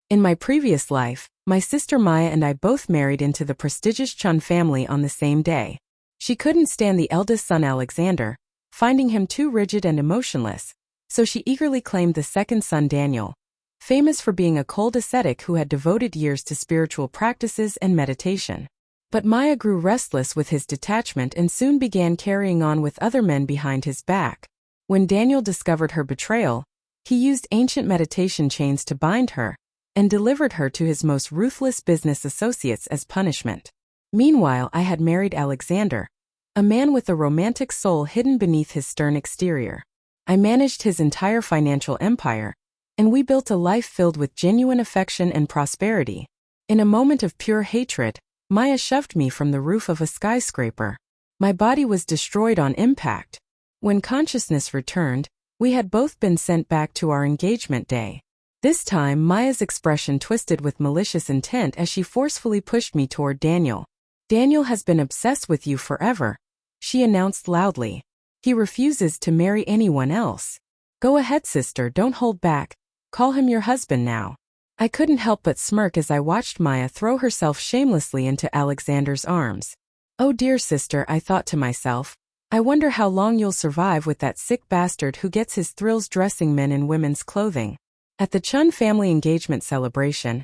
In my previous life, my sister Maya and I both married into the prestigious Chun family on the same day. She couldn't stand the eldest son Alexander, finding him too rigid and emotionless, so she eagerly claimed the second son Daniel, famous for being a cold ascetic who had devoted years to spiritual practices and meditation. But Maya grew restless with his detachment and soon began carrying on with other men behind his back. When Daniel discovered her betrayal, he used ancient meditation chains to bind her, and delivered her to his most ruthless business associates as punishment. Meanwhile, I had married Alexander, a man with a romantic soul hidden beneath his stern exterior. I managed his entire financial empire, and we built a life filled with genuine affection and prosperity. In a moment of pure hatred, Maya shoved me from the roof of a skyscraper. My body was destroyed on impact. When consciousness returned, we had both been sent back to our engagement day. This time, Maya's expression twisted with malicious intent as she forcefully pushed me toward Daniel. "Daniel has been obsessed with you forever," she announced loudly. "He refuses to marry anyone else. Go ahead, sister, don't hold back. Call him your husband now." I couldn't help but smirk as I watched Maya throw herself shamelessly into Alexander's arms. "Oh dear sister," I thought to myself. "I wonder how long you'll survive with that sick bastard who gets his thrills dressing men in women's clothing." At the Chun family engagement celebration,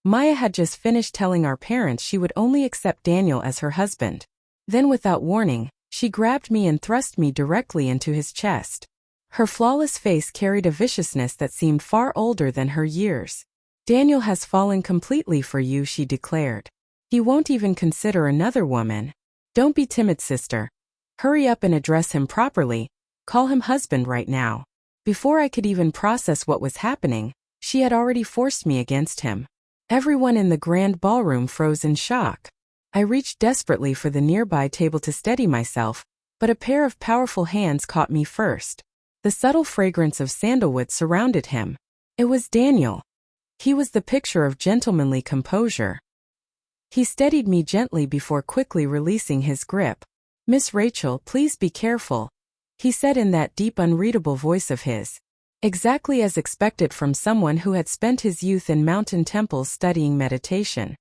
Maya had just finished telling our parents she would only accept Daniel as her husband. Then without warning, she grabbed me and thrust me directly into his chest. Her flawless face carried a viciousness that seemed far older than her years. "Daniel has fallen completely for you," she declared. "He won't even consider another woman. Don't be timid, sister. Hurry up and address him properly. Call him husband right now." Before I could even process what was happening, she had already forced me against him. Everyone in the grand ballroom froze in shock. I reached desperately for the nearby table to steady myself, but a pair of powerful hands caught me first. The subtle fragrance of sandalwood surrounded him. It was Daniel. He was the picture of gentlemanly composure. He steadied me gently before quickly releasing his grip. "Miss Rachel, please be careful," he said in that deep, unreadable voice of his. Exactly as expected from someone who had spent his youth in mountain temples studying meditation.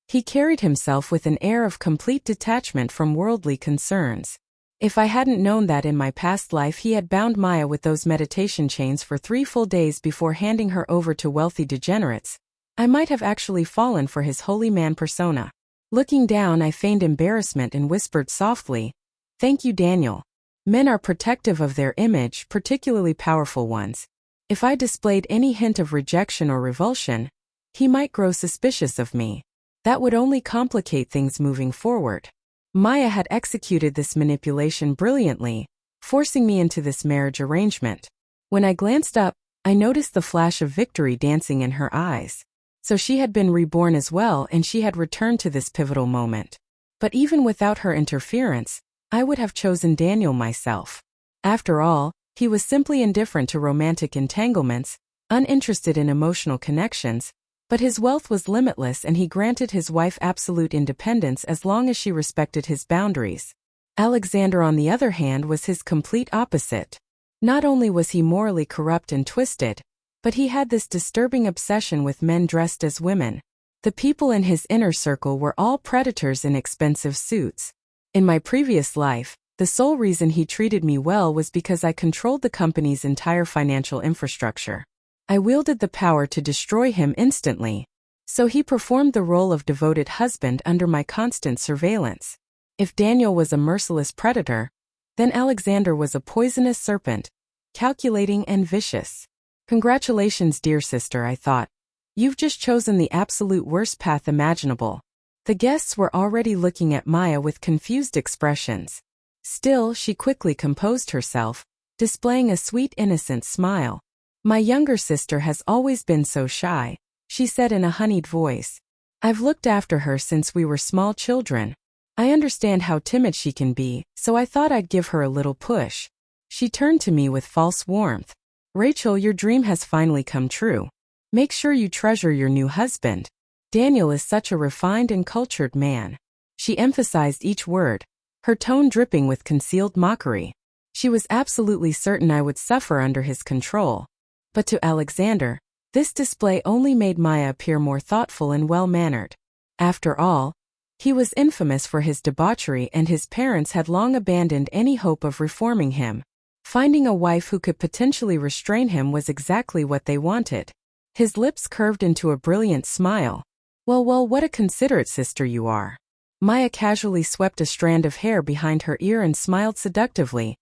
He carried himself with an air of complete detachment from worldly concerns. If I hadn't known that in my past life he had bound Maya with those meditation chains for 3 full days before handing her over to wealthy degenerates, I might have actually fallen for his holy man persona. Looking down, I feigned embarrassment and whispered softly, "Thank you, Daniel. Men are protective of their image, particularly powerful ones. If I displayed any hint of rejection or revulsion, he might grow suspicious of me. That would only complicate things moving forward." Maya had executed this manipulation brilliantly, forcing me into this marriage arrangement. When I glanced up, I noticed the flash of victory dancing in her eyes. So she had been reborn as well, and she had returned to this pivotal moment. But even without her interference, I would have chosen Daniel myself. After all, he was simply indifferent to romantic entanglements, uninterested in emotional connections, but his wealth was limitless and he granted his wife absolute independence as long as she respected his boundaries. Alexander, on the other hand, was his complete opposite. Not only was he morally corrupt and twisted, but he had this disturbing obsession with men dressed as women. The people in his inner circle were all predators in expensive suits. In my previous life, the sole reason he treated me well was because I controlled the company's entire financial infrastructure. I wielded the power to destroy him instantly. So he performed the role of devoted husband under my constant surveillance. If Daniel was a merciless predator, then Alexander was a poisonous serpent, calculating and vicious. "Congratulations, dear sister," I thought. "You've just chosen the absolute worst path imaginable." The guests were already looking at Maya with confused expressions. Still, she quickly composed herself, displaying a sweet, innocent smile. "My younger sister has always been so shy," she said in a honeyed voice. "I've looked after her since we were small children. I understand how timid she can be, so I thought I'd give her a little push." She turned to me with false warmth. "Rachel, your dream has finally come true. Make sure you treasure your new husband. Daniel is such a refined and cultured man." She emphasized each word, her tone dripping with concealed mockery. She was absolutely certain I would suffer under his control. But to Alexander, This display only made Maya appear more thoughtful and well-mannered. After all, he was infamous for his debauchery and his parents had long abandoned any hope of reforming him. Finding a wife who could potentially restrain him was exactly what they wanted. His lips curved into a brilliant smile. Well, what a considerate sister you are. Maya casually swept a strand of hair behind her ear and smiled seductively,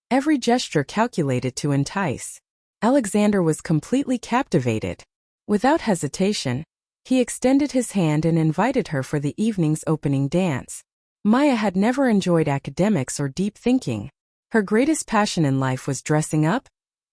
every gesture calculated to entice. Alexander was completely captivated. Without hesitation, he extended his hand and invited her for the evening's opening dance. Maya had never enjoyed academics or deep thinking. Her greatest passion in life was dressing up,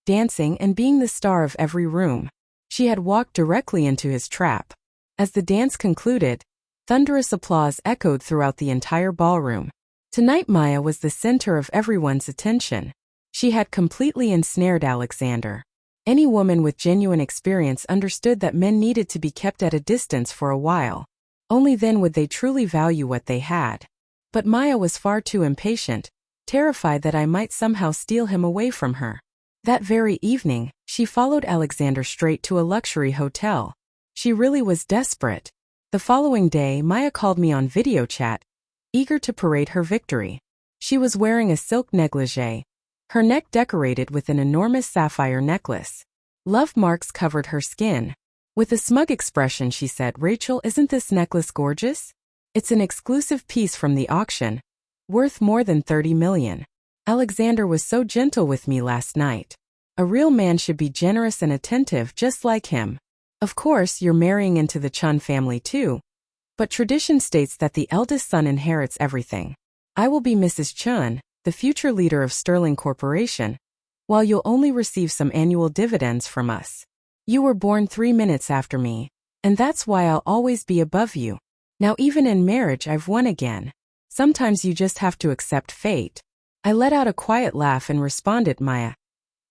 dancing, and being the star of every room. She had walked directly into his trap. As the dance concluded, thunderous applause echoed throughout the entire ballroom. Tonight Maya was the center of everyone's attention. She had completely ensnared Alexander. Any woman with genuine experience understood that men needed to be kept at a distance for a while. Only then would they truly value what they had. But Maya was far too impatient, terrified that I might somehow steal him away from her. That very evening, she followed Alexander straight to a luxury hotel. She really was desperate. The following day, Maya called me on video chat, eager to parade her victory. She was wearing a silk negligee, her neck decorated with an enormous sapphire necklace. Love marks covered her skin. With a smug expression she said, "Rachel, isn't this necklace gorgeous? It's an exclusive piece from the auction, worth more than 30 million. Alexander was so gentle with me last night. A real man should be generous and attentive just like him. Of course, you're marrying into the Chun family too. But tradition states that the eldest son inherits everything. I will be Mrs. Chun, the future leader of Sterling Corporation, while you'll only receive some annual dividends from us. You were born 3 minutes after me, and that's why I'll always be above you. Now even in marriage I've won again. Sometimes you just have to accept fate." I let out a quiet laugh and responded, "Maya,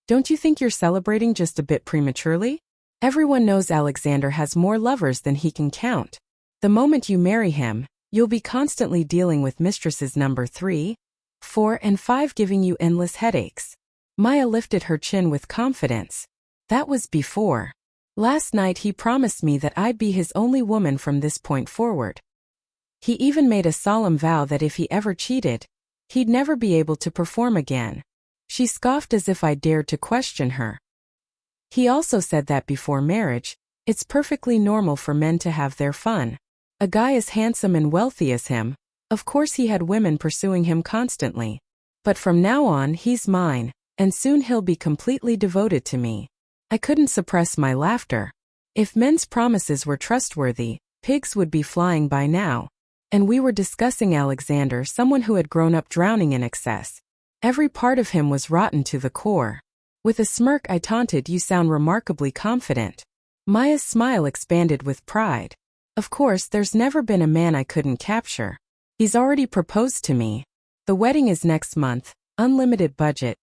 don't you think you're celebrating just a bit prematurely? Everyone knows Alexander has more lovers than he can count. The moment you marry him, you'll be constantly dealing with mistresses number 3, 4, and 5 giving you endless headaches." Maya lifted her chin with confidence. "That was before. Last night he promised me that I'd be his only woman from this point forward. He even made a solemn vow that if he ever cheated, he'd never be able to perform again." She scoffed as if I dared to question her. "He also said that before marriage, it's perfectly normal for men to have their fun. A guy as handsome and wealthy as him, of course he had women pursuing him constantly. But from now on he's mine, and soon he'll be completely devoted to me." I couldn't suppress my laughter. If men's promises were trustworthy, pigs would be flying by now. And we were discussing Alexander, someone who had grown up drowning in excess. Every part of him was rotten to the core. With a smirk I taunted, "You sound remarkably confident." Maya's smile expanded with pride. "Of course, there's never been a man I couldn't capture. He's already proposed to me. The wedding is next month, unlimited budget.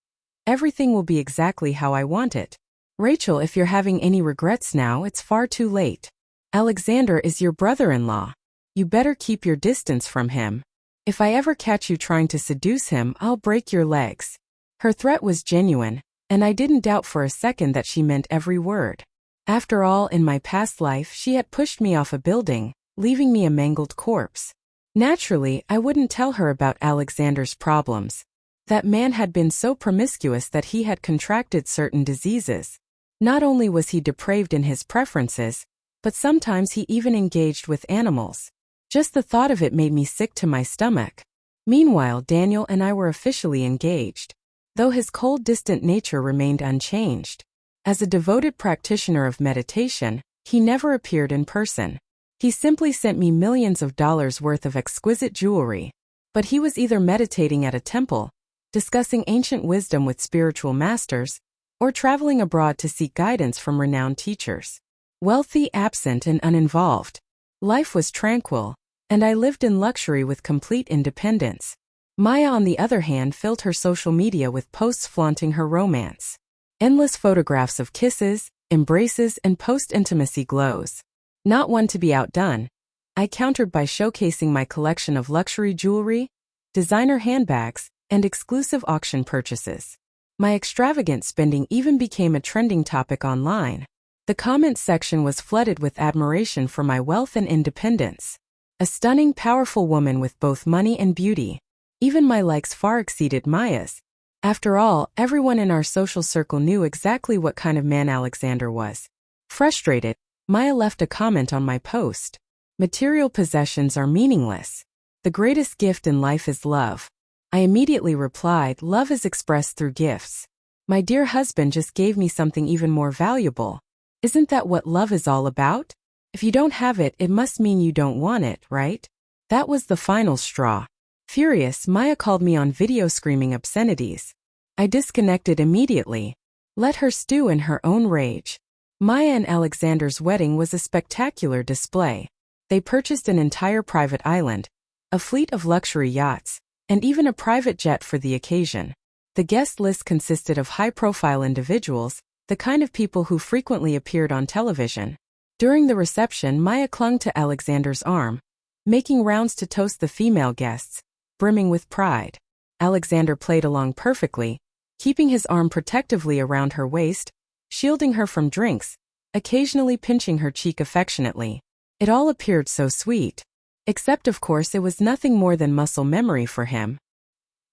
Everything will be exactly how I want it. Rachel, if you're having any regrets now, it's far too late. Alexander is your brother-in-law. You better keep your distance from him. If I ever catch you trying to seduce him, I'll break your legs." Her threat was genuine, and I didn't doubt for a second that she meant every word. After all, in my past life, she had pushed me off a building, leaving me a mangled corpse. Naturally, I wouldn't tell her about Alexander's problems. That man had been so promiscuous that he had contracted certain diseases. Not only was he depraved in his preferences, but sometimes he even engaged with animals. Just the thought of it made me sick to my stomach. Meanwhile, Daniel and I were officially engaged, though his cold, distant nature remained unchanged. As a devoted practitioner of meditation, he never appeared in person. He simply sent me millions of dollars worth of exquisite jewelry. But he was either meditating at a temple, discussing ancient wisdom with spiritual masters, or traveling abroad to seek guidance from renowned teachers. Wealthy, absent, and uninvolved, life was tranquil, and I lived in luxury with complete independence. Maya, on the other hand, filled her social media with posts flaunting her romance. Endless photographs of kisses, embraces, and post-intimacy glows. Not one to be outdone, I countered by showcasing my collection of luxury jewelry, designer handbags, and exclusive auction purchases. My extravagant spending even became a trending topic online. The comment section was flooded with admiration for my wealth and independence. A stunning, powerful woman with both money and beauty. Even my likes far exceeded Maya's. After all, everyone in our social circle knew exactly what kind of man Alexander was. Frustrated, Maya left a comment on my post. Material possessions are meaningless. The greatest gift in life is love. I immediately replied, love is expressed through gifts. My dear husband just gave me something even more valuable. Isn't that what love is all about? If you don't have it, it must mean you don't want it, right? That was the final straw. Furious, Maya called me on video screaming obscenities. I disconnected immediately. Let her stew in her own rage. Maya and Alexander's wedding was a spectacular display. They purchased an entire private island, a fleet of luxury yachts, and even a private jet for the occasion. The guest list consisted of high-profile individuals, the kind of people who frequently appeared on television. During the reception, Maya clung to Alexander's arm, making rounds to toast the female guests, brimming with pride. Alexander played along perfectly, keeping his arm protectively around her waist, shielding her from drinks, occasionally pinching her cheek affectionately. It all appeared so sweet. Except, of course, it was nothing more than muscle memory for him.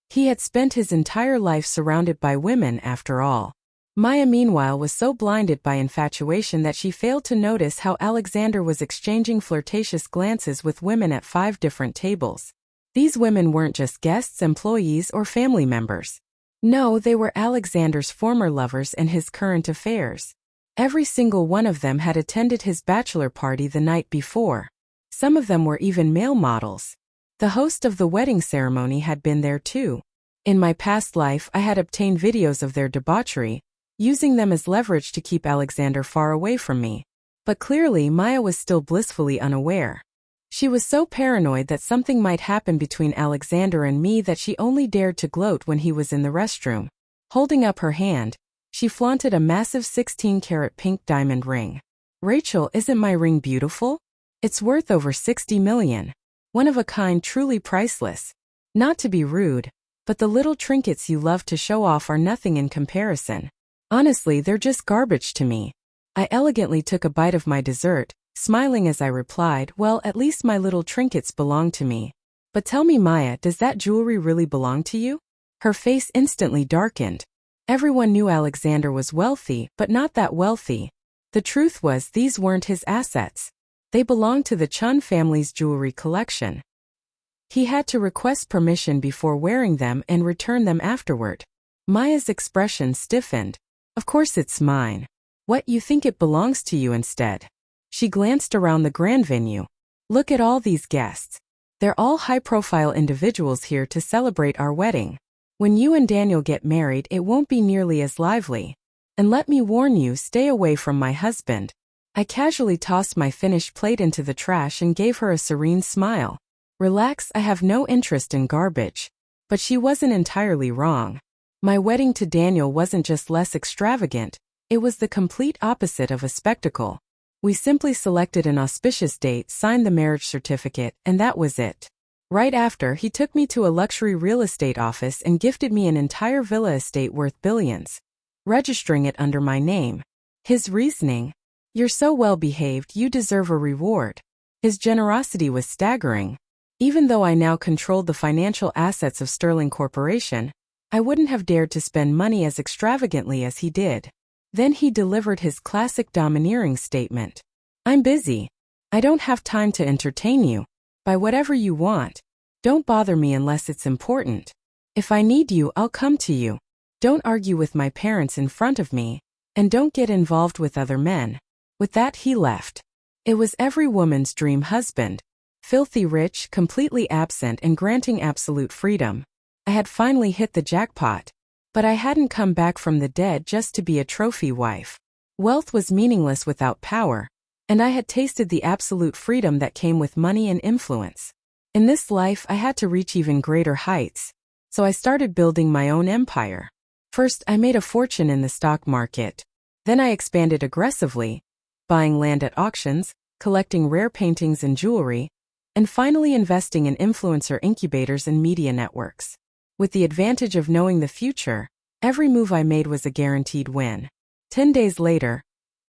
He had spent his entire life surrounded by women, after all. Maya, meanwhile, was so blinded by infatuation that she failed to notice how Alexander was exchanging flirtatious glances with women at 5 different tables. These women weren't just guests, employees, or family members. No, they were Alexander's former lovers and his current affairs. Every single one of them had attended his bachelor party the night before. Some of them were even male models. The host of the wedding ceremony had been there too. In my past life, I had obtained videos of their debauchery, using them as leverage to keep Alexander far away from me. But clearly, Maya was still blissfully unaware. She was so paranoid that something might happen between Alexander and me that she only dared to gloat when he was in the restroom. Holding up her hand, she flaunted a massive 16-carat pink diamond ring. Rachel, isn't my ring beautiful? It's worth over 60 million. One of a kind, truly priceless. Not to be rude, but the little trinkets you love to show off are nothing in comparison. Honestly, they're just garbage to me. I elegantly took a bite of my dessert, smiling as I replied, well, at least my little trinkets belong to me. But tell me, Maya, does that jewelry really belong to you? Her face instantly darkened. Everyone knew Alexander was wealthy, but not that wealthy. The truth was, these weren't his assets. They belonged to the Chun family's jewelry collection. He had to request permission before wearing them and return them afterward. Maya's expression stiffened. Of course it's mine. What, you think it belongs to you instead? She glanced around the grand venue. Look at all these guests. They're all high-profile individuals here to celebrate our wedding. When you and Daniel get married, it won't be nearly as lively. And let me warn you, stay away from my husband. I casually tossed my finished plate into the trash and gave her a serene smile. Relax, I have no interest in garbage. But she wasn't entirely wrong. My wedding to Daniel wasn't just less extravagant, it was the complete opposite of a spectacle. We simply selected an auspicious date, signed the marriage certificate, and that was it. Right after, he took me to a luxury real estate office and gifted me an entire villa estate worth billions, registering it under my name. His reasoning? You're so well behaved, you deserve a reward. His generosity was staggering. Even though I now controlled the financial assets of Sterling Corporation, I wouldn't have dared to spend money as extravagantly as he did. Then he delivered his classic domineering statement. I'm busy. I don't have time to entertain you. Buy whatever you want. Don't bother me unless it's important. If I need you, I'll come to you. Don't argue with my parents in front of me. And don't get involved with other men. With that, he left. It was every woman's dream husband. Filthy rich, completely absent, and granting absolute freedom. I had finally hit the jackpot. But I hadn't come back from the dead just to be a trophy wife. Wealth was meaningless without power, and I had tasted the absolute freedom that came with money and influence. In this life, I had to reach even greater heights, so I started building my own empire. First, I made a fortune in the stock market. Then I expanded aggressively, buying land at auctions, collecting rare paintings and jewelry, and finally investing in influencer incubators and media networks. With the advantage of knowing the future, every move I made was a guaranteed win. 10 days later,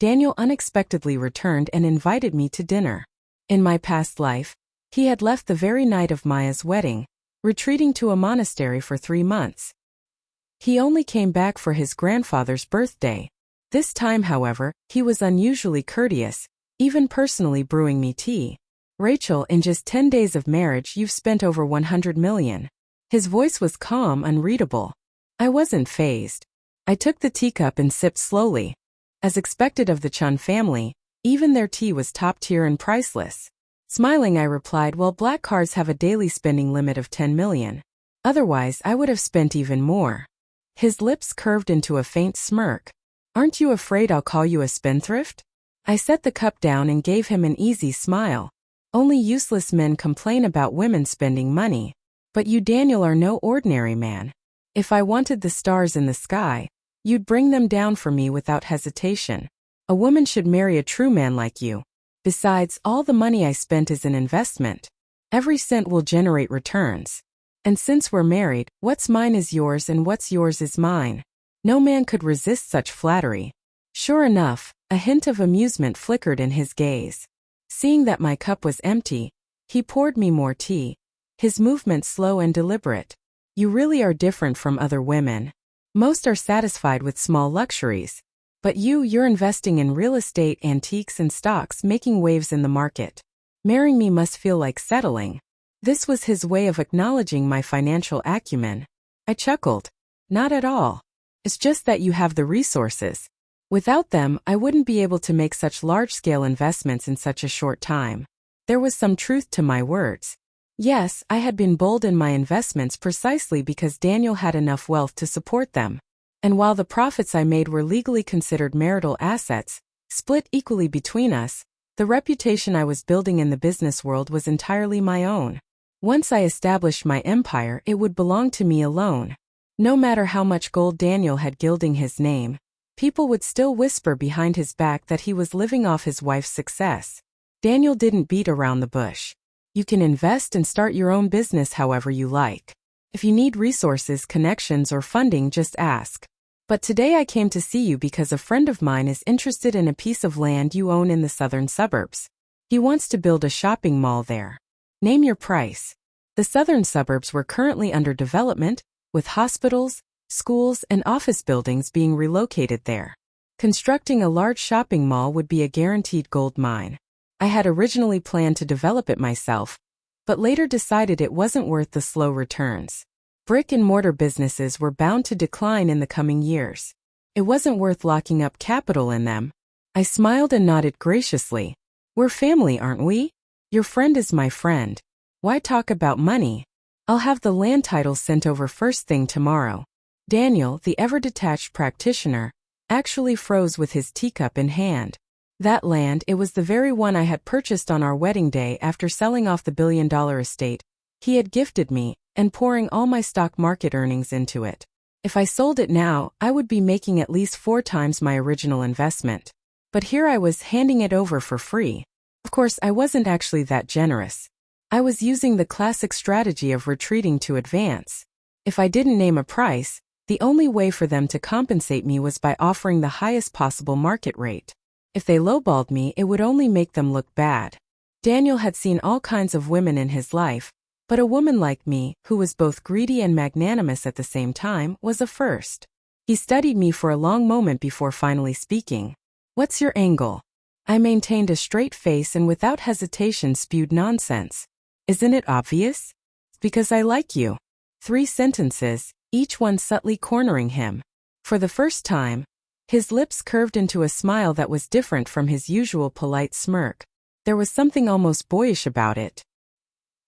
Daniel unexpectedly returned and invited me to dinner. In my past life, he had left the very night of Maya's wedding, retreating to a monastery for 3 months. He only came back for his grandfather's birthday. This time, however, he was unusually courteous, even personally brewing me tea. Rachel, in just 10 days of marriage you've spent over 100 million. His voice was calm, unreadable. I wasn't fazed. I took the teacup and sipped slowly. As expected of the Chun family, even their tea was top tier and priceless. Smiling, I replied, well, black cards have a daily spending limit of 10 million. Otherwise, I would have spent even more. His lips curved into a faint smirk. Aren't you afraid I'll call you a spendthrift? I set the cup down and gave him an easy smile. Only useless men complain about women spending money. But you, Daniel, are no ordinary man. If I wanted the stars in the sky, you'd bring them down for me without hesitation. A woman should marry a true man like you. Besides, all the money I spent is an investment. Every cent will generate returns. And since we're married, what's mine is yours and what's yours is mine. No man could resist such flattery. Sure enough, a hint of amusement flickered in his gaze. Seeing that my cup was empty, he poured me more tea, his movement slow and deliberate. You really are different from other women. Most are satisfied with small luxuries. But you're investing in real estate, antiques and stocks, making waves in the market. Marrying me must feel like settling. This was his way of acknowledging my financial acumen. I chuckled. Not at all. It's just that you have the resources. Without them, I wouldn't be able to make such large-scale investments in such a short time. There was some truth to my words. Yes, I had been bold in my investments precisely because Daniel had enough wealth to support them. And while the profits I made were legally considered marital assets, split equally between us, the reputation I was building in the business world was entirely my own. Once I established my empire, it would belong to me alone. No matter how much gold Daniel had gilding his name, people would still whisper behind his back that he was living off his wife's success. Daniel didn't beat around the bush. You can invest and start your own business however you like. If you need resources, connections, or funding, just ask. But today I came to see you because a friend of mine is interested in a piece of land you own in the southern suburbs. He wants to build a shopping mall there. Name your price. The southern suburbs were currently under development, with hospitals, schools, and office buildings being relocated there. Constructing a large shopping mall would be a guaranteed gold mine. I had originally planned to develop it myself, but later decided it wasn't worth the slow returns. Brick-and-mortar businesses were bound to decline in the coming years. It wasn't worth locking up capital in them. I smiled and nodded graciously. We're family, aren't we? Your friend is my friend. Why talk about money? I'll have the land titles sent over first thing tomorrow. Daniel, the ever-detached practitioner, actually froze with his teacup in hand. That land, it was the very one I had purchased on our wedding day after selling off the billion-dollar estate he had gifted me, and pouring all my stock market earnings into it. If I sold it now, I would be making at least 4 times my original investment. But here I was handing it over for free. Of course, I wasn't actually that generous. I was using the classic strategy of retreating to advance. If I didn't name a price, the only way for them to compensate me was by offering the highest possible market rate. If they lowballed me, it would only make them look bad. Daniel had seen all kinds of women in his life, but a woman like me, who was both greedy and magnanimous at the same time, was a first. He studied me for a long moment before finally speaking. What's your angle? I maintained a straight face and without hesitation spewed nonsense. Isn't it obvious? Because I like you. 3 sentences, each one subtly cornering him. For the first time, his lips curved into a smile that was different from his usual polite smirk. There was something almost boyish about it.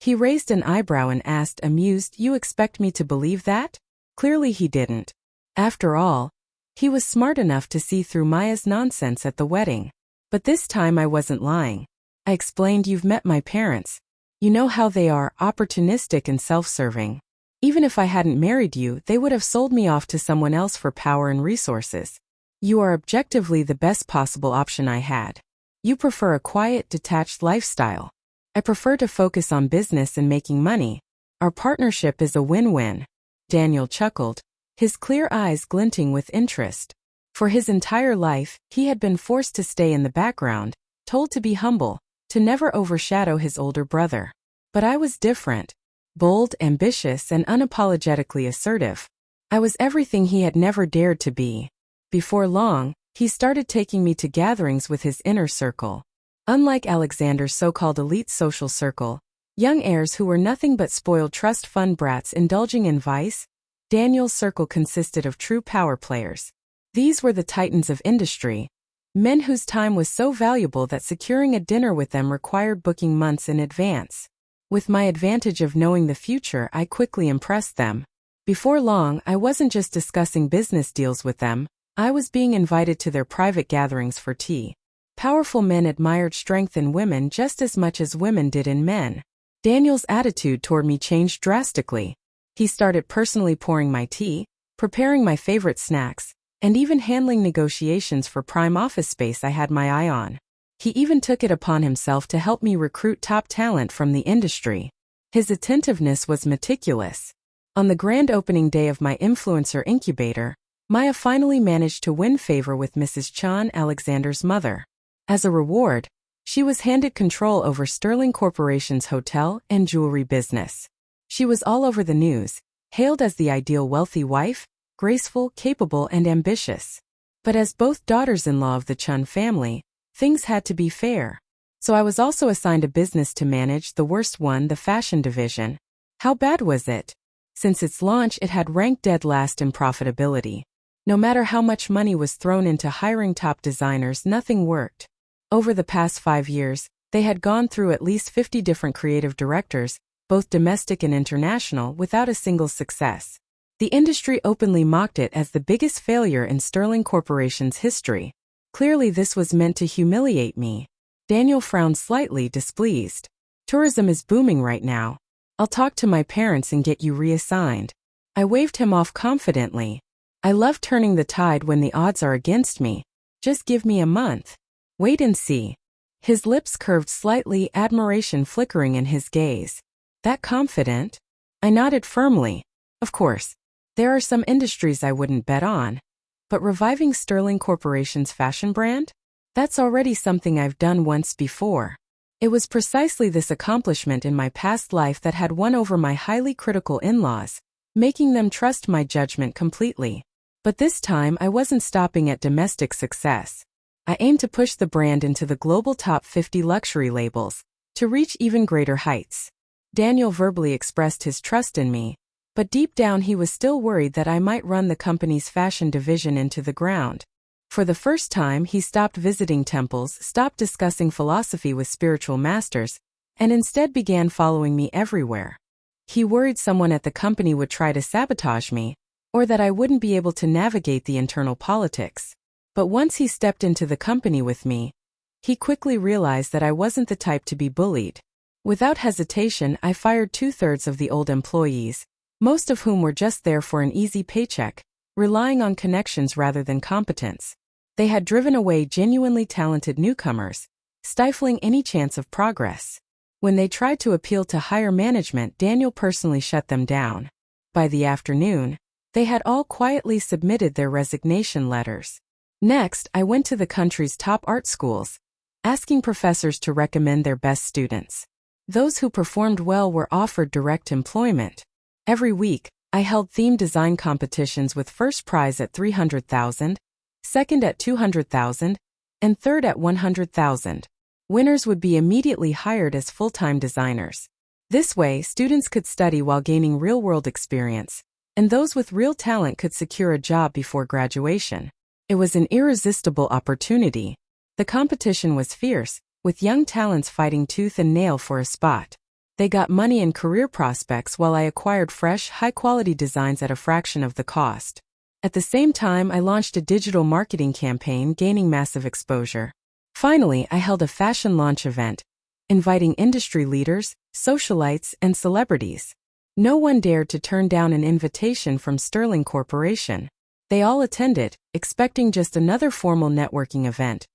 He raised an eyebrow and asked, amused, you expect me to believe that? Clearly he didn't. After all, he was smart enough to see through Maya's nonsense at the wedding. But this time I wasn't lying. I explained, you've met my parents. You know how they are, opportunistic and self-serving. Even if I hadn't married you, they would have sold me off to someone else for power and resources. You are objectively the best possible option I had. You prefer a quiet, detached lifestyle. I prefer to focus on business and making money. Our partnership is a win-win. Daniel chuckled, his clear eyes glinting with interest. For his entire life, he had been forced to stay in the background, told to be humble, to never overshadow his older brother. But I was different. Bold, ambitious, and unapologetically assertive. I was everything he had never dared to be. Before long, he started taking me to gatherings with his inner circle. Unlike Alexander's so-called elite social circle, young heirs who were nothing but spoiled trust fund brats indulging in vice, Daniel's circle consisted of true power players. These were the titans of industry, men whose time was so valuable that securing a dinner with them required booking months in advance. With my advantage of knowing the future, I quickly impressed them. Before long, I wasn't just discussing business deals with them, I was being invited to their private gatherings for tea. Powerful men admired strength in women just as much as women did in men. Daniel's attitude toward me changed drastically. He started personally pouring my tea, preparing my favorite snacks, and even handling negotiations for prime office space I had my eye on. He even took it upon himself to help me recruit top talent from the industry. His attentiveness was meticulous. On the grand opening day of my influencer incubator, Maya finally managed to win favor with Mrs. Chan, Alexander's mother. As a reward, she was handed control over Sterling Corporation's hotel and jewelry business. She was all over the news, hailed as the ideal wealthy wife, graceful, capable, and ambitious. But as both daughters-in-law of the Chun family, things had to be fair. So I was also assigned a business to manage, the worst one, the fashion division. How bad was it? Since its launch, it had ranked dead last in profitability. No matter how much money was thrown into hiring top designers, nothing worked. Over the past 5 years, they had gone through at least 50 different creative directors, both domestic and international, without a single success. The industry openly mocked it as the biggest failure in Sterling Corporation's history. Clearly this was meant to humiliate me. Daniel frowned slightly, displeased. Tourism is booming right now. I'll talk to my parents and get you reassigned. I waved him off confidently. I love turning the tide when the odds are against me. Just give me a month. Wait and see. His lips curved slightly, admiration flickering in his gaze. That confident? I nodded firmly. Of course. There are some industries I wouldn't bet on. But reviving Sterling Corporation's fashion brand? That's already something I've done once before. It was precisely this accomplishment in my past life that had won over my highly critical in-laws, making them trust my judgment completely. But this time I wasn't stopping at domestic success. I aimed to push the brand into the global top 50 luxury labels, to reach even greater heights. Daniel verbally expressed his trust in me, but deep down he was still worried that I might run the company's fashion division into the ground. For the first time, he stopped visiting temples, stopped discussing philosophy with spiritual masters, and instead began following me everywhere. He worried someone at the company would try to sabotage me, or that I wouldn't be able to navigate the internal politics. But once he stepped into the company with me, he quickly realized that I wasn't the type to be bullied. Without hesitation, I fired 2/3 of the old employees, most of whom were just there for an easy paycheck, relying on connections rather than competence. They had driven away genuinely talented newcomers, stifling any chance of progress. When they tried to appeal to higher management, Daniel personally shut them down. By the afternoon, they had all quietly submitted their resignation letters. Next, I went to the country's top art schools, asking professors to recommend their best students. Those who performed well were offered direct employment. Every week, I held themed design competitions with first prize at $300,000, second at $200,000, and third at $100,000. Winners would be immediately hired as full-time designers. This way, students could study while gaining real-world experience, and those with real talent could secure a job before graduation. It was an irresistible opportunity. The competition was fierce, with young talents fighting tooth and nail for a spot. They got money and career prospects while I acquired fresh, high-quality designs at a fraction of the cost. At the same time, I launched a digital marketing campaign, gaining massive exposure. Finally, I held a fashion launch event, inviting industry leaders, socialites, and celebrities. No one dared to turn down an invitation from Sterling Corporation. They all attended, expecting just another formal networking event,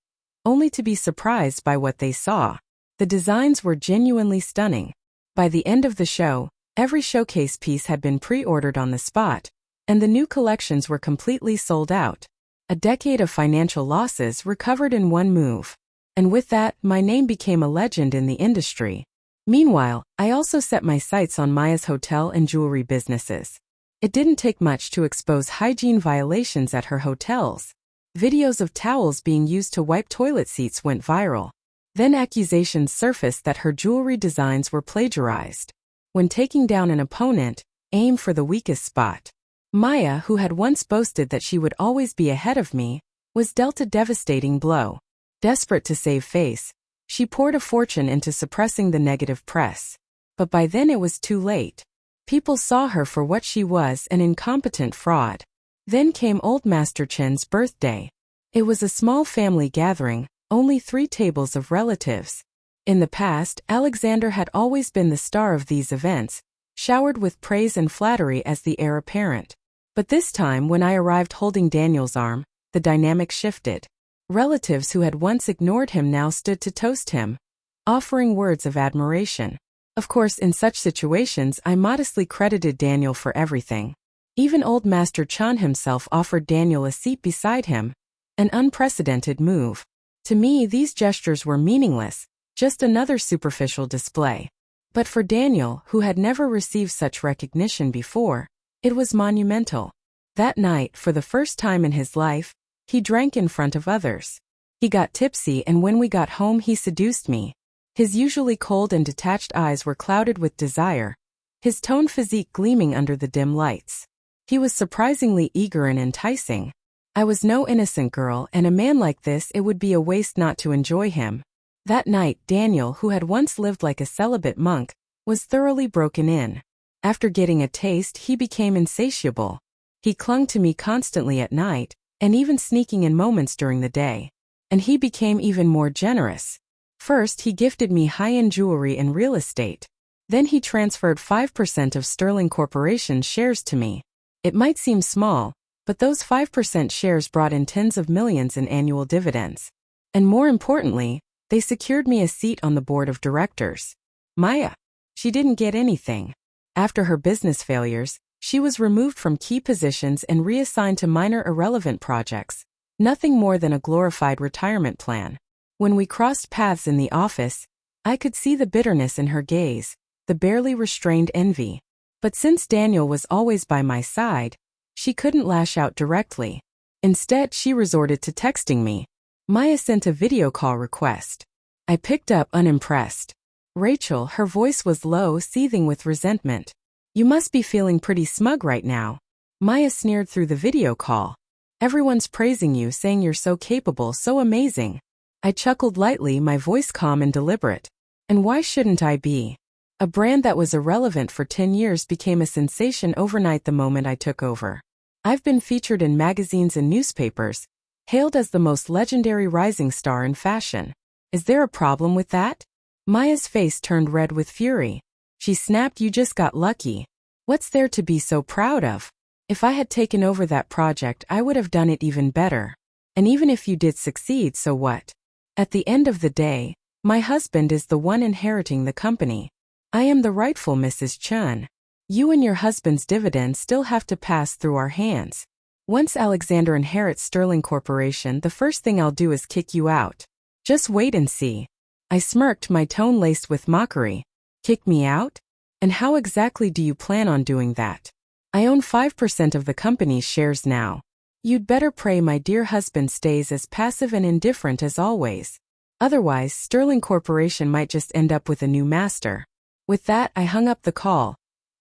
only to be surprised by what they saw. The designs were genuinely stunning. By the end of the show, every showcase piece had been pre-ordered on the spot, and the new collections were completely sold out. A decade of financial losses recovered in one move. And with that, my name became a legend in the industry. Meanwhile, I also set my sights on Maya's hotel and jewelry businesses. It didn't take much to expose hygiene violations at her hotels. Videos of towels being used to wipe toilet seats went viral. Then accusations surfaced that her jewelry designs were plagiarized. When taking down an opponent, aim for the weakest spot. Maya, who had once boasted that she would always be ahead of me, was dealt a devastating blow. Desperate to save face, she poured a fortune into suppressing the negative press. But by then it was too late. People saw her for what she was, an incompetent fraud. Then came old Master Chen's birthday. It was a small family gathering, only 3 tables of relatives. In the past, Alexander had always been the star of these events, showered with praise and flattery as the heir apparent. But this time, when I arrived holding Daniel's arm, the dynamic shifted. Relatives who had once ignored him now stood to toast him, offering words of admiration. Of course, in such situations, I modestly credited Daniel for everything. Even old Master Chen himself offered Daniel a seat beside him, an unprecedented move. To me, these gestures were meaningless, just another superficial display. But for Daniel, who had never received such recognition before, it was monumental. That night, for the first time in his life, he drank in front of others. He got tipsy, and when we got home he seduced me. His usually cold and detached eyes were clouded with desire, his toned physique gleaming under the dim lights. He was surprisingly eager and enticing. I was no innocent girl, and a man like this, it would be a waste not to enjoy him. That night, Daniel, who had once lived like a celibate monk, was thoroughly broken in. After getting a taste, he became insatiable. He clung to me constantly at night, and even sneaking in moments during the day. And he became even more generous. First, he gifted me high-end jewelry and real estate. Then he transferred 5% of Sterling Corporation's shares to me. It might seem small, but those 5% shares brought in tens of millions in annual dividends. And more importantly, they secured me a seat on the board of directors. Maya, she didn't get anything. After her business failures, she was removed from key positions and reassigned to minor irrelevant projects, nothing more than a glorified retirement plan. When we crossed paths in the office, I could see the bitterness in her gaze, the barely restrained envy. But since Daniel was always by my side, she couldn't lash out directly. Instead, she resorted to texting me. Maya sent a video call request. I picked up unimpressed. Rachel, her voice was low, seething with resentment. You must be feeling pretty smug right now. Maya sneered through the video call. Everyone's praising you, saying you're so capable, so amazing. I chuckled lightly, my voice calm and deliberate. And why shouldn't I be? A brand that was irrelevant for 10 years became a sensation overnight the moment I took over. I've been featured in magazines and newspapers, hailed as the most legendary rising star in fashion. Is there a problem with that? Maya's face turned red with fury. She snapped, you just got lucky. What's there to be so proud of? If I had taken over that project, I would have done it even better. And even if you did succeed, so what? At the end of the day, my husband is the one inheriting the company. I am the rightful Mrs. Chen. You and your husband's dividends still have to pass through our hands. Once Alexander inherits Sterling Corporation, the first thing I'll do is kick you out. Just wait and see. I smirked, my tone laced with mockery. Kick me out? And how exactly do you plan on doing that? I own 5% of the company's shares now. You'd better pray my dear husband stays as passive and indifferent as always. Otherwise, Sterling Corporation might just end up with a new master. With that, I hung up the call,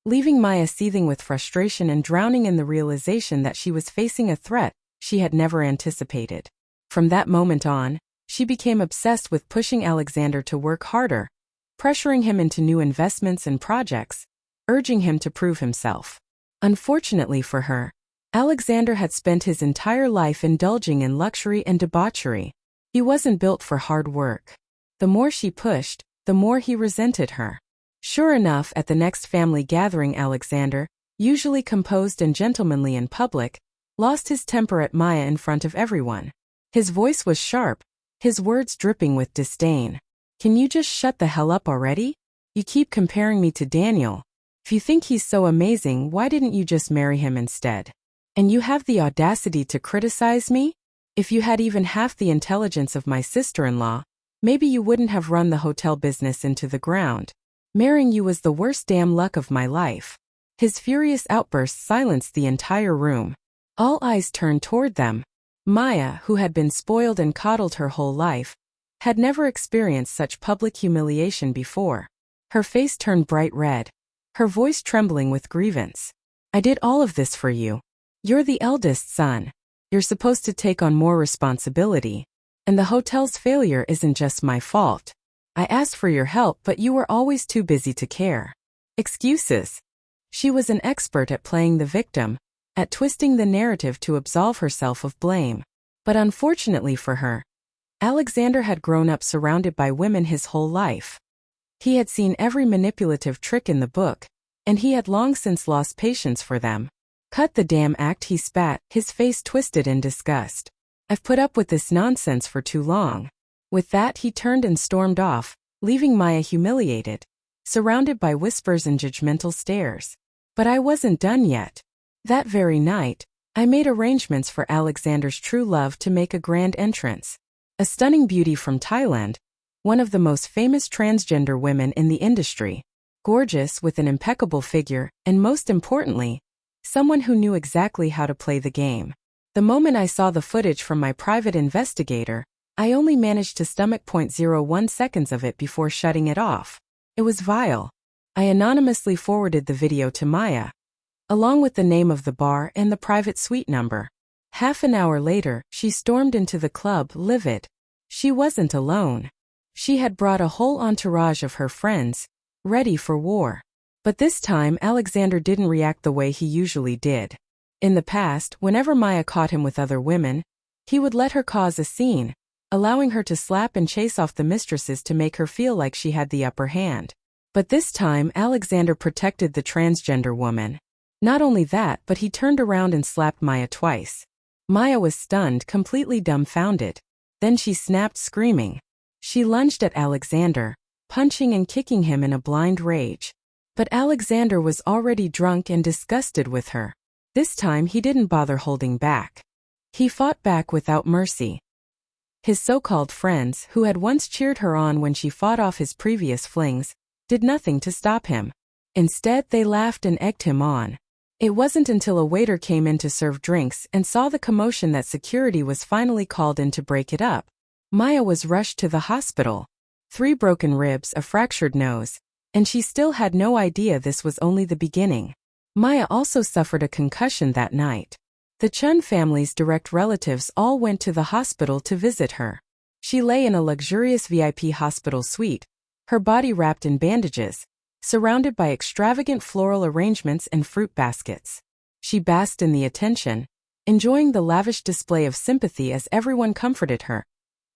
leaving Maya seething with frustration and drowning in the realization that she was facing a threat she had never anticipated. From that moment on, she became obsessed with pushing Alexander to work harder, pressuring him into new investments and projects, urging him to prove himself. Unfortunately for her, Alexander had spent his entire life indulging in luxury and debauchery. He wasn't built for hard work. The more she pushed, the more he resented her. Sure enough, at the next family gathering, Alexander, usually composed and gentlemanly in public, lost his temper at Maya in front of everyone. His voice was sharp, his words dripping with disdain. Can you just shut the hell up already? You keep comparing me to Daniel. If you think he's so amazing, why didn't you just marry him instead? And you have the audacity to criticize me? If you had even half the intelligence of my sister-in-law, maybe you wouldn't have run the hotel business into the ground. Marrying you was the worst damn luck of my life." His furious outburst silenced the entire room. All eyes turned toward them. Maya, who had been spoiled and coddled her whole life, had never experienced such public humiliation before. Her face turned bright red, her voice trembling with grievance. "I did all of this for you. You're the eldest son. You're supposed to take on more responsibility. And the hotel's failure isn't just my fault. I asked for your help, but you were always too busy to care." Excuses. She was an expert at playing the victim, at twisting the narrative to absolve herself of blame. But unfortunately for her, Alexander had grown up surrounded by women his whole life. He had seen every manipulative trick in the book, and he had long since lost patience for them. "Cut the damn act," he spat, his face twisted in disgust. "I've put up with this nonsense for too long." With that, he turned and stormed off, leaving Maya humiliated, surrounded by whispers and judgmental stares. But I wasn't done yet. That very night, I made arrangements for Alexander's true love to make a grand entrance. A stunning beauty from Thailand, one of the most famous transgender women in the industry, gorgeous with an impeccable figure, and most importantly, someone who knew exactly how to play the game. The moment I saw the footage from my private investigator, I only managed to stomach 0.01 seconds of it before shutting it off. It was vile. I anonymously forwarded the video to Maya, along with the name of the bar and the private suite number. Half an hour later, she stormed into the club, livid. She wasn't alone. She had brought a whole entourage of her friends, ready for war. But this time Alexander didn't react the way he usually did. In the past, whenever Maya caught him with other women, he would let her cause a scene, allowing her to slap and chase off the mistresses to make her feel like she had the upper hand. But this time Alexander protected the transgender woman. Not only that, but he turned around and slapped Maya twice. Maya was stunned, completely dumbfounded. Then she snapped, screaming. She lunged at Alexander, punching and kicking him in a blind rage. But Alexander was already drunk and disgusted with her. This time he didn't bother holding back. He fought back without mercy. His so-called friends, who had once cheered her on when she fought off his previous flings, did nothing to stop him. Instead, they laughed and egged him on. It wasn't until a waiter came in to serve drinks and saw the commotion that security was finally called in to break it up. Maya was rushed to the hospital. 3 broken ribs, a fractured nose, and she still had no idea this was only the beginning. Maya also suffered a concussion that night. The Chun family's direct relatives all went to the hospital to visit her. She lay in a luxurious VIP hospital suite, her body wrapped in bandages, surrounded by extravagant floral arrangements and fruit baskets. She basked in the attention, enjoying the lavish display of sympathy as everyone comforted her,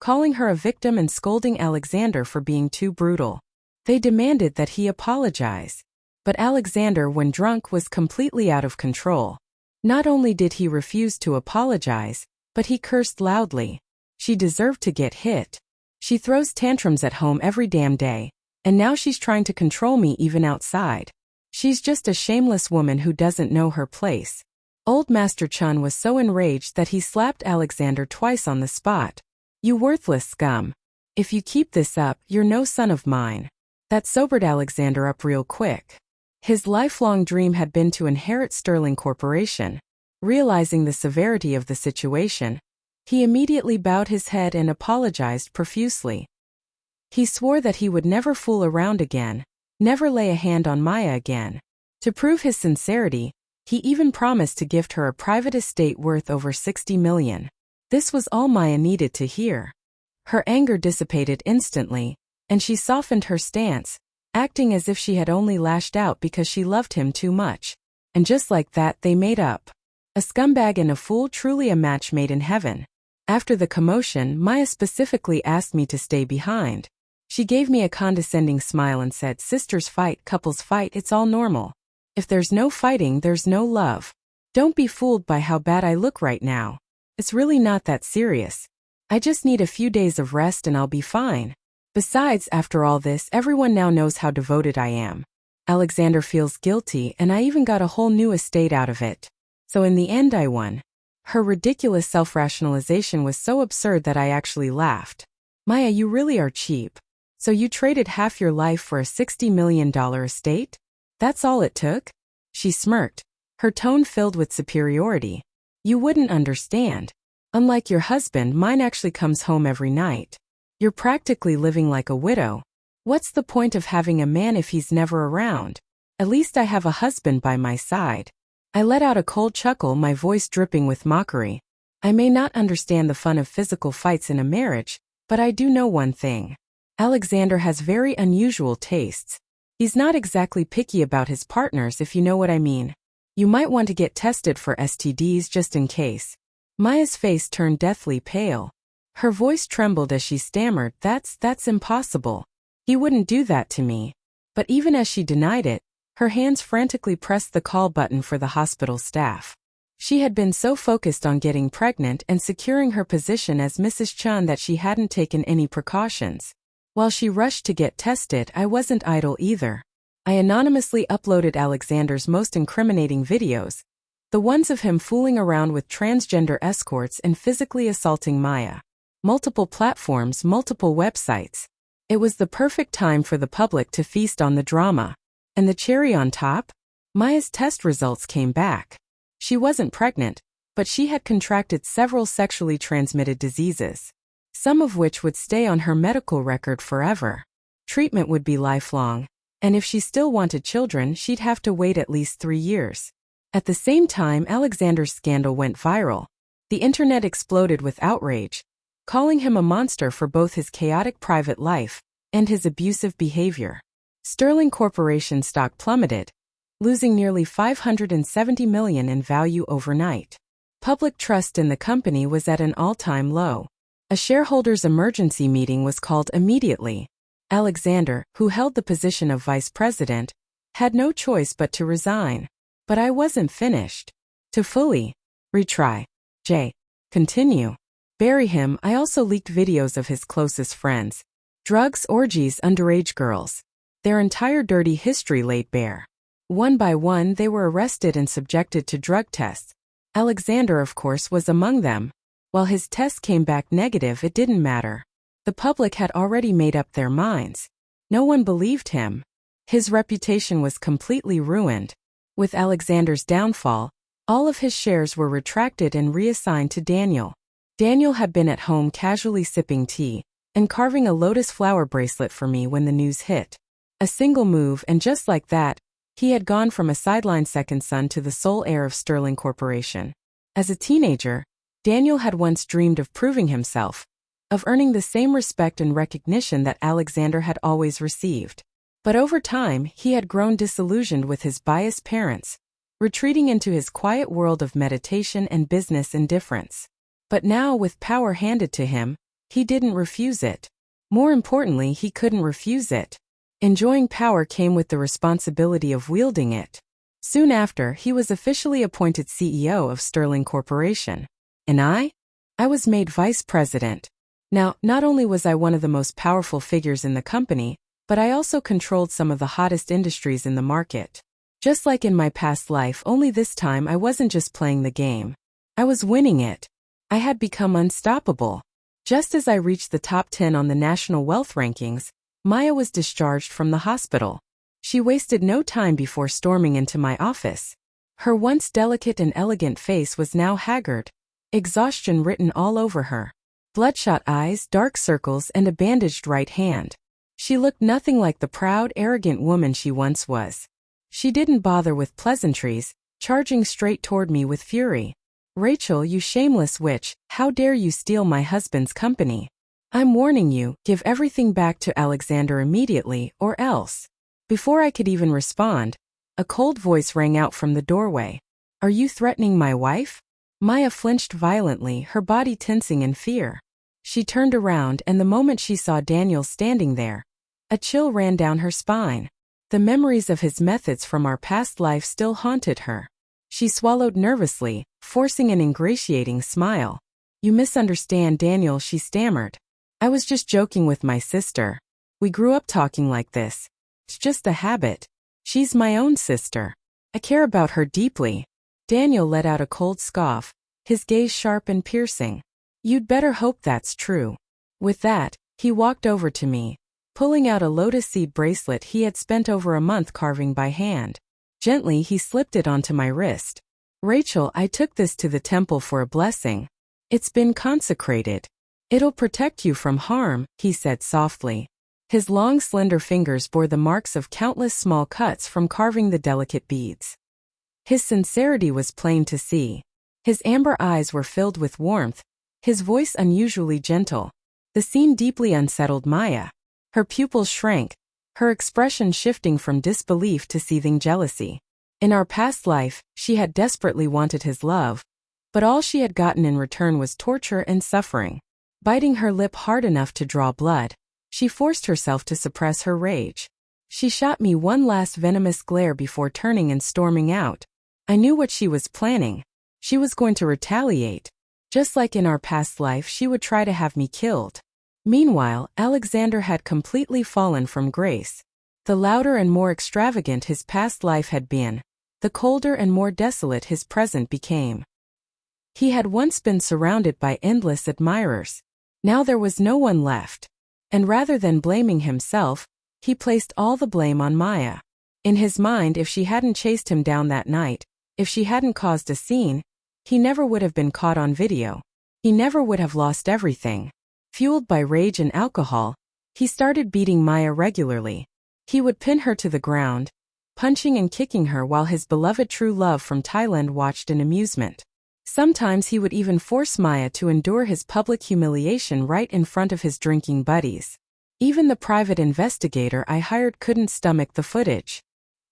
calling her a victim and scolding Alexander for being too brutal. They demanded that he apologize. But Alexander, when drunk, was completely out of control. Not only did he refuse to apologize, but he cursed loudly. "She deserved to get hit. She throws tantrums at home every damn day. And now she's trying to control me even outside. She's just a shameless woman who doesn't know her place." Old Master Chun was so enraged that he slapped Alexander twice on the spot. "You worthless scum. If you keep this up, you're no son of mine." That sobered Alexander up real quick. His lifelong dream had been to inherit Sterling Corporation. Realizing the severity of the situation, he immediately bowed his head and apologized profusely. He swore that he would never fool around again, never lay a hand on Maya again. To prove his sincerity, he even promised to gift her a private estate worth over 60 million. This was all Maya needed to hear. Her anger dissipated instantly, and she softened her stance, acting as if she had only lashed out because she loved him too much. And just like that, they made up. A scumbag and a fool, truly a match made in heaven. After the commotion, Maya specifically asked me to stay behind. She gave me a condescending smile and said, "Sisters fight, couples fight, it's all normal. If there's no fighting, there's no love. Don't be fooled by how bad I look right now. It's really not that serious. I just need a few days of rest and I'll be fine. Besides, after all this, everyone now knows how devoted I am. Alexander feels guilty and I even got a whole new estate out of it. So in the end I won." Her ridiculous self-rationalization was so absurd that I actually laughed. Maya, you really are cheap. So you traded half your life for a $60 million estate? That's all it took? She smirked, her tone filled with superiority. You wouldn't understand. Unlike your husband, mine actually comes home every night. You're practically living like a widow. What's the point of having a man if he's never around? At least I have a husband by my side. I let out a cold chuckle, my voice dripping with mockery. I may not understand the fun of physical fights in a marriage, but I do know one thing. Alexander has very unusual tastes. He's not exactly picky about his partners, if you know what I mean. You might want to get tested for STDs just in case. Maya's face turned deathly pale. Her voice trembled as she stammered, That's impossible. He wouldn't do that to me. But even as she denied it, her hands frantically pressed the call button for the hospital staff. She had been so focused on getting pregnant and securing her position as Mrs. Chun that she hadn't taken any precautions. While she rushed to get tested, I wasn't idle either. I anonymously uploaded Alexander's most incriminating videos, the ones of him fooling around with transgender escorts and physically assaulting Maya. Multiple platforms, multiple websites. It was the perfect time for the public to feast on the drama. And the cherry on top? Maya's test results came back. She wasn't pregnant, but she had contracted several sexually transmitted diseases, some of which would stay on her medical record forever. Treatment would be lifelong, and if she still wanted children, she'd have to wait at least 3 years. At the same time, Alexander's scandal went viral. The internet exploded with outrage, calling him a monster for both his chaotic private life and his abusive behavior. Sterling Corporation stock plummeted, losing nearly $570 million in value overnight. Public trust in the company was at an all-time low. A shareholders' emergency meeting was called immediately. Alexander, who held the position of vice president, had no choice but to resign. But I wasn't finished. To fully retry. Continue. Bury him. I also leaked videos of his closest friends. Drugs, orgies, underage girls. Their entire dirty history laid bare. One by one, they were arrested and subjected to drug tests. Alexander, of course, was among them. While his tests came back negative, it didn't matter. The public had already made up their minds. No one believed him. His reputation was completely ruined. With Alexander's downfall, all of his shares were retracted and reassigned to Daniel. Daniel had been at home casually sipping tea and carving a lotus flower bracelet for me when the news hit. A single move, and just like that, he had gone from a sideline second son to the sole heir of Sterling Corporation. As a teenager, Daniel had once dreamed of proving himself, of earning the same respect and recognition that Alexander had always received. But over time, he had grown disillusioned with his biased parents, retreating into his quiet world of meditation and business indifference. But now, with power handed to him, he didn't refuse it. More importantly, he couldn't refuse it. Enjoying power came with the responsibility of wielding it. Soon after, he was officially appointed CEO of Sterling Corporation. And I was made vice president. Now, not only was I one of the most powerful figures in the company, but I also controlled some of the hottest industries in the market. Just like in my past life, only this time I wasn't just playing the game. I was winning it. I had become unstoppable. Just as I reached the top 10 on the national wealth rankings, Maya was discharged from the hospital. She wasted no time before storming into my office. Her once delicate and elegant face was now haggard, exhaustion written all over her. Bloodshot eyes, dark circles, and a bandaged right hand. She looked nothing like the proud, arrogant woman she once was. She didn't bother with pleasantries, charging straight toward me with fury. Rachel, you shameless witch, how dare you steal my husband's company? I'm warning you, give everything back to Alexander immediately, or else. Before I could even respond, a cold voice rang out from the doorway. Are you threatening my wife? Maya flinched violently, her body tensing in fear. She turned around, and the moment she saw Daniel standing there, a chill ran down her spine. The memories of his methods from our past life still haunted her. She swallowed nervously, forcing an ingratiating smile. You misunderstand, Daniel, she stammered. I was just joking with my sister. We grew up talking like this. It's just a habit. She's my own sister. I care about her deeply. Daniel let out a cold scoff, his gaze sharp and piercing. "You'd better hope that's true." With that, he walked over to me, pulling out a lotus seed bracelet he had spent over a month carving by hand. Gently he slipped it onto my wrist. "Rachel, I took this to the temple for a blessing. It's been consecrated. It'll protect you from harm," he said softly. His long slender fingers bore the marks of countless small cuts from carving the delicate beads. His sincerity was plain to see. His amber eyes were filled with warmth, his voice unusually gentle. The scene deeply unsettled Maya. Her pupils shrank, her expression shifting from disbelief to seething jealousy. In our past life, she had desperately wanted his love, but all she had gotten in return was torture and suffering. Biting her lip hard enough to draw blood, she forced herself to suppress her rage. She shot me one last venomous glare before turning and storming out. I knew what she was planning. She was going to retaliate. Just like in our past life, she would try to have me killed. Meanwhile, Alexander had completely fallen from grace. The louder and more extravagant his past life had been, the colder and more desolate his present became. He had once been surrounded by endless admirers. Now there was no one left. And rather than blaming himself, he placed all the blame on Maya. In his mind, if she hadn't chased him down that night, if she hadn't caused a scene, he never would have been caught on video. He never would have lost everything. Fueled by rage and alcohol, he started beating Maya regularly. He would pin her to the ground, punching and kicking her while his beloved true love from Thailand watched in amusement. Sometimes he would even force Maya to endure his public humiliation right in front of his drinking buddies. Even the private investigator I hired couldn't stomach the footage.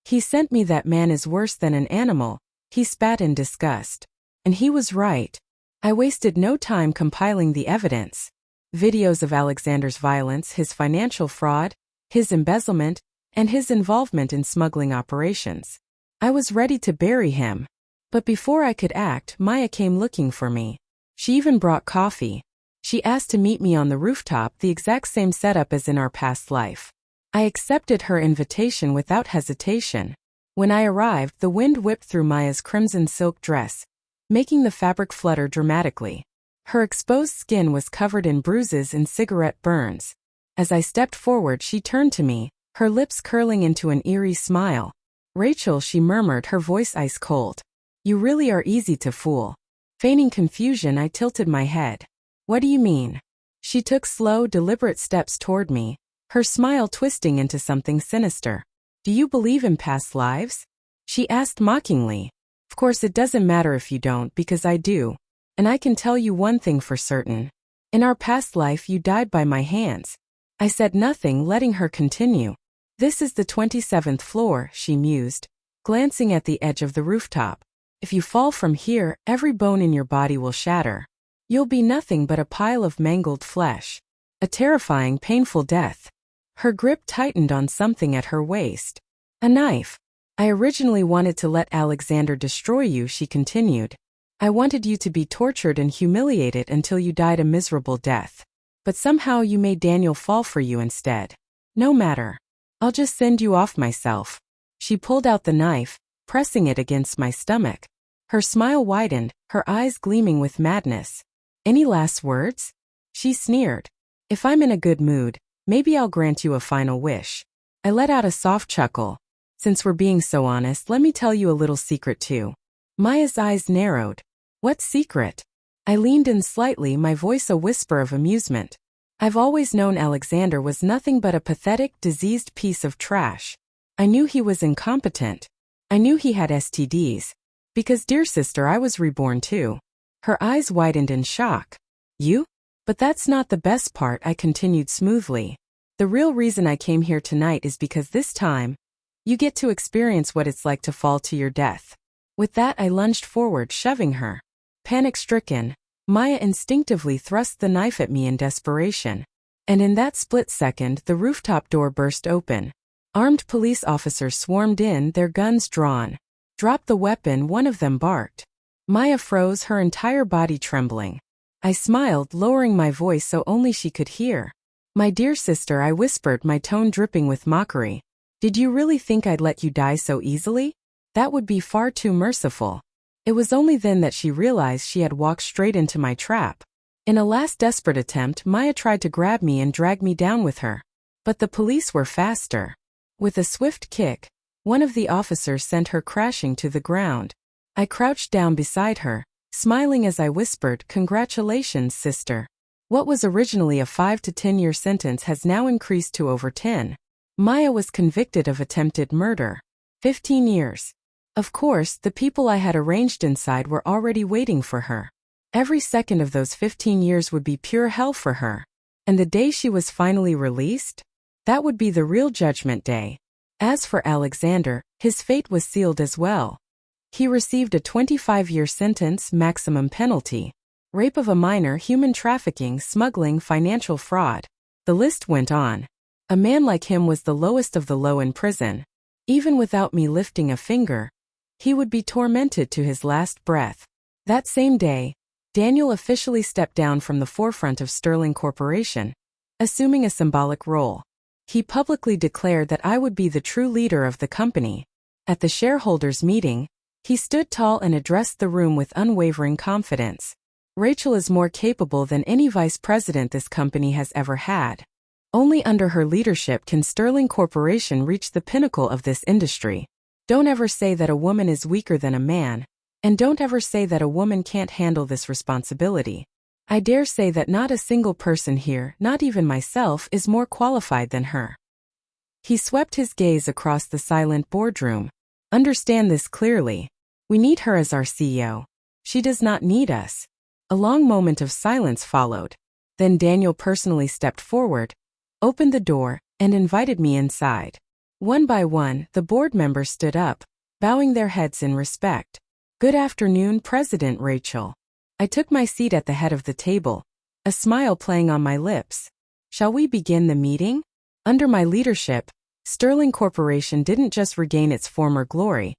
"He sent me that man is worse than an animal," he spat in disgust. And he was right. I wasted no time compiling the evidence. Videos of Alexander's violence, his financial fraud, his embezzlement, and his involvement in smuggling operations. I was ready to bury him. But before I could act, Maya came looking for me. She even brought coffee. She asked to meet me on the rooftop, the exact same setup as in our past life. I accepted her invitation without hesitation. When I arrived, the wind whipped through Maya's crimson silk dress, making the fabric flutter dramatically. Her exposed skin was covered in bruises and cigarette burns. As I stepped forward, she turned to me, her lips curling into an eerie smile. "Rachel," she murmured, her voice ice cold. "You really are easy to fool." Feigning confusion, I tilted my head. "What do you mean?" She took slow, deliberate steps toward me, her smile twisting into something sinister. "Do you believe in past lives?" she asked mockingly. "Of course it doesn't matter if you don't, because I do. And I can tell you one thing for certain. In our past life you died by my hands." I said nothing, letting her continue. "This is the 27th floor," she mused, glancing at the edge of the rooftop. "If you fall from here, every bone in your body will shatter. You'll be nothing but a pile of mangled flesh. A terrifying, painful death." Her grip tightened on something at her waist. "A knife. I originally wanted to let Alexander destroy you," she continued. "I wanted you to be tortured and humiliated until you died a miserable death. But somehow you made Daniel fall for you instead. No matter. I'll just send you off myself." She pulled out the knife, pressing it against my stomach. Her smile widened, her eyes gleaming with madness. "Any last words?" she sneered. "If I'm in a good mood, maybe I'll grant you a final wish." I let out a soft chuckle. "Since we're being so honest, let me tell you a little secret too." Maya's eyes narrowed. "What secret?" I leaned in slightly, my voice a whisper of amusement. "I've always known Alexander was nothing but a pathetic, diseased piece of trash. I knew he was incompetent. I knew he had STDs. Because, dear sister, I was reborn too." Her eyes widened in shock. "You? But that's not the best part," I continued smoothly. "The real reason I came here tonight is because this time, you get to experience what it's like to fall to your death." With that, I lunged forward, shoving her. Panic-stricken, Maya instinctively thrust the knife at me in desperation. And in that split second, the rooftop door burst open. Armed police officers swarmed in, their guns drawn. "Drop the weapon," one of them barked. Maya froze, her entire body trembling. I smiled, lowering my voice so only she could hear. "My dear sister," I whispered, my tone dripping with mockery. "Did you really think I'd let you die so easily? That would be far too merciful." It was only then that she realized she had walked straight into my trap. In a last desperate attempt, Maya tried to grab me and drag me down with her. But the police were faster. With a swift kick, one of the officers sent her crashing to the ground. I crouched down beside her, smiling as I whispered, "Congratulations, sister." What was originally a 5 to 10-year sentence has now increased to over 10. Maya was convicted of attempted murder. 15 years. Of course, the people I had arranged inside were already waiting for her. Every second of those 15 years would be pure hell for her. And the day she was finally released? That would be the real judgment day. As for Alexander, his fate was sealed as well. He received a 25-year sentence, maximum penalty. Rape of a minor, human trafficking, smuggling, financial fraud. The list went on. A man like him was the lowest of the low in prison. Even without me lifting a finger, he would be tormented to his last breath. That same day, Daniel officially stepped down from the forefront of Sterling Corporation, assuming a symbolic role. He publicly declared that I would be the true leader of the company. At the shareholders' meeting, he stood tall and addressed the room with unwavering confidence. "Rachel is more capable than any vice president this company has ever had. Only under her leadership can Sterling Corporation reach the pinnacle of this industry. Don't ever say that a woman is weaker than a man, and don't ever say that a woman can't handle this responsibility. I dare say that not a single person here, not even myself, is more qualified than her." He swept his gaze across the silent boardroom. "Understand this clearly. We need her as our CEO. She does not need us." A long moment of silence followed. Then Daniel personally stepped forward, opened the door, and invited me inside. One by one, the board members stood up, bowing their heads in respect. "Good afternoon, President Rachel." I took my seat at the head of the table, a smile playing on my lips. "Shall we begin the meeting?" Under my leadership, Sterling Corporation didn't just regain its former glory.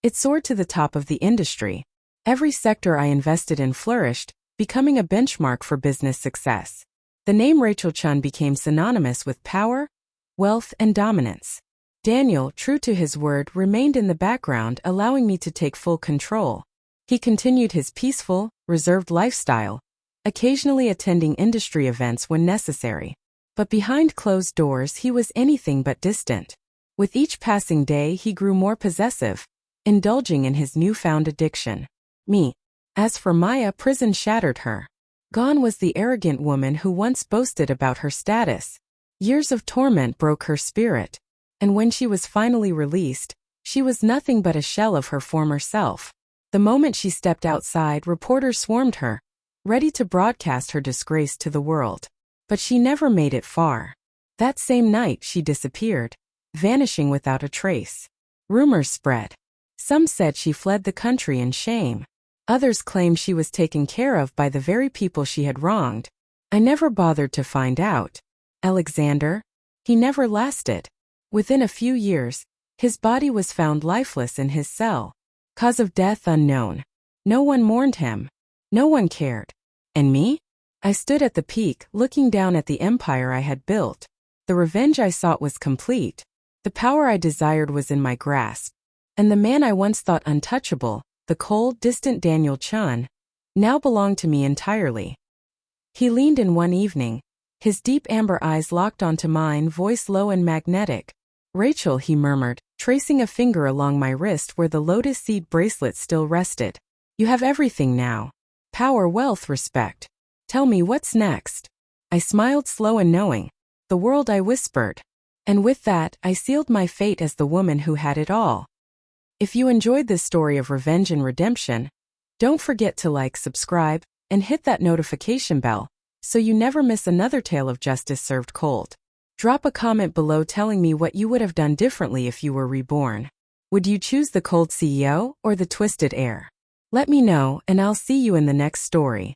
It soared to the top of the industry. Every sector I invested in flourished, becoming a benchmark for business success. The name Rachel Chun became synonymous with power, wealth, and dominance. Daniel, true to his word, remained in the background, allowing me to take full control. He continued his peaceful, reserved lifestyle, occasionally attending industry events when necessary. But behind closed doors, he was anything but distant. With each passing day, he grew more possessive, indulging in his newfound addiction. Me. As for Maya, prison shattered her. Gone was the arrogant woman who once boasted about her status. Years of torment broke her spirit. And when she was finally released, she was nothing but a shell of her former self. The moment she stepped outside, reporters swarmed her, ready to broadcast her disgrace to the world. But she never made it far. That same night, she disappeared, vanishing without a trace. Rumors spread. Some said she fled the country in shame. Others claimed she was taken care of by the very people she had wronged. I never bothered to find out. Alexander? He never lasted. Within a few years, his body was found lifeless in his cell. Cause of death unknown. No one mourned him. No one cared. And me? I stood at the peak, looking down at the empire I had built. The revenge I sought was complete. The power I desired was in my grasp. And the man I once thought untouchable, the cold, distant Daniel Chun, now belonged to me entirely. He leaned in one evening, his deep amber eyes locked onto mine, voice low and magnetic. "Rachel," he murmured, tracing a finger along my wrist where the lotus seed bracelet still rested. "You have everything now. Power, wealth, respect. Tell me, what's next?" I smiled, slow and knowing. "The world," I whispered. And with that, I sealed my fate as the woman who had it all. If you enjoyed this story of revenge and redemption, don't forget to like, subscribe, and hit that notification bell, so you never miss another tale of justice served cold. Drop a comment below telling me what you would have done differently if you were reborn. Would you choose the cold CEO or the twisted heir? Let me know, and I'll see you in the next story.